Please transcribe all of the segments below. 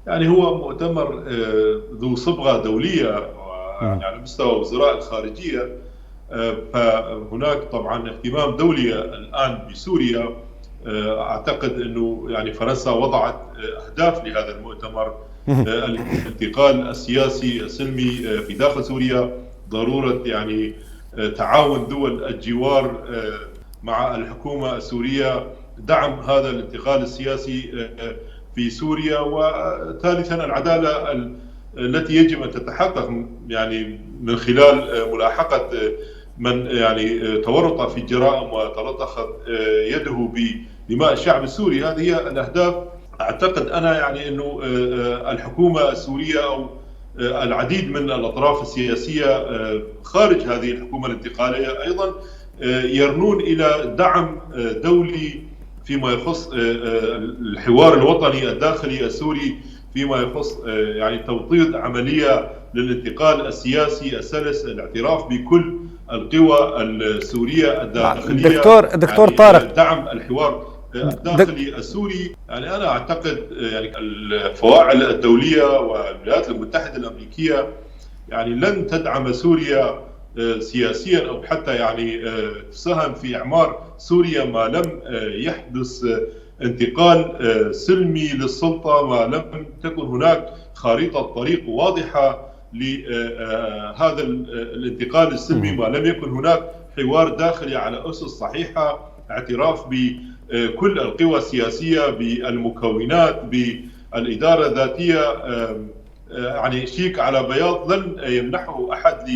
يعني هو مؤتمر ذو صبغة دولية يعني على مستوى وزراء الخارجية. فهناك طبعا اهتمام دولي الآن بسوريا. أعتقد أنه يعني فرنسا وضعت أهداف لهذا المؤتمر: الانتقال السياسي السلمي في داخل سوريا، ضرورة يعني تعاون دول الجوار مع الحكومة السورية، دعم هذا الانتقال السياسي في سوريا، وثالثا العدالة التي يجب أن تتحقق يعني من خلال ملاحقة من يعني تورط في الجرائم وتلطخت يده بدماء الشعب السوري. هذه هي الأهداف. أعتقد أنا يعني أنه الحكومة السورية أو العديد من الأطراف السياسية خارج هذه الحكومة الانتقالية أيضا يرنون إلى دعم دولي فيما يخص الحوار الوطني الداخلي السوري، فيما يخص يعني توطيد عملية للانتقال السياسي السلس، الاعتراف بكل القوى السورية الداخلية. دكتور يعني طارق، دعم الحوار الداخلي السوري. يعني أنا أعتقد يعني الفواعل الدولية والولايات المتحدة الأمريكية يعني لن تدعم سوريا سياسيا أو حتى يعني تساهم في إعمار سوريا ما لم يحدث انتقال سلمي للسلطة، ما لم تكن هناك خارطة طريق واضحة لهذا الانتقال السلمي، ما لم يكن هناك حوار داخلي على أسس صحيحة، اعتراف بكل القوى السياسية بالمكونات بالإدارة الذاتية. يعني شيك على بياض لن يمنحه أحد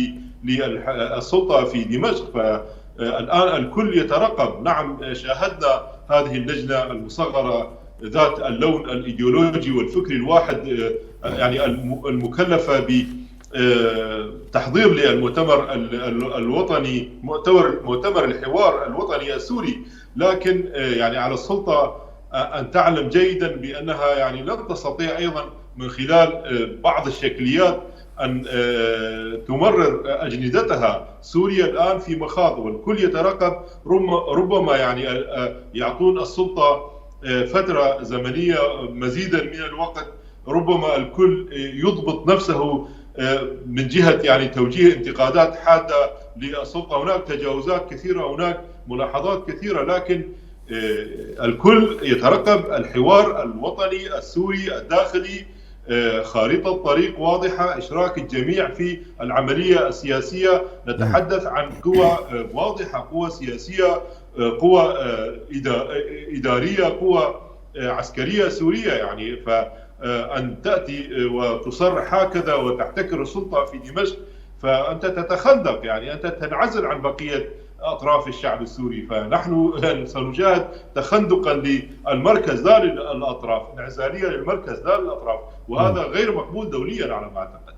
للسلطة في دمشق. فالآن الكل يترقب. نعم، شاهدنا هذه اللجنة المصغرة ذات اللون الإيديولوجي والفكري الواحد يعني المكلفة بتحضير للمؤتمر الوطني، مؤتمر الحوار الوطني السوري. لكن يعني على السلطة أن تعلم جيدا بأنها يعني لن تستطيع أيضا من خلال بعض الشكليات أن تمرر أجندتها. سوريا الآن في مخاض والكل يترقب. ربما يعني يعطون السلطة فترة زمنية مزيدا من الوقت، ربما الكل يضبط نفسه من جهة يعني توجيه انتقادات حادة للسلطة. هناك تجاوزات كثيرة، هناك ملاحظات كثيرة، لكن الكل يترقب الحوار الوطني السوري الداخلي، خارطة طريق واضحة، إشراك الجميع في العملية السياسية. نتحدث عن قوى واضحة، قوى سياسية، قوى إدارية، قوى عسكرية سورية. يعني فأن تأتي وتصرح هكذا وتحتكر السلطة في دمشق فأنت تتخندق، يعني أنت تنعزل عن بقية أطراف الشعب السوري. فنحن سنشاهد تخندقا للمركز لا للأطراف، انعزالية للمركز لا للأطراف، وهذا غير مقبول دوليا على ما أعتقد.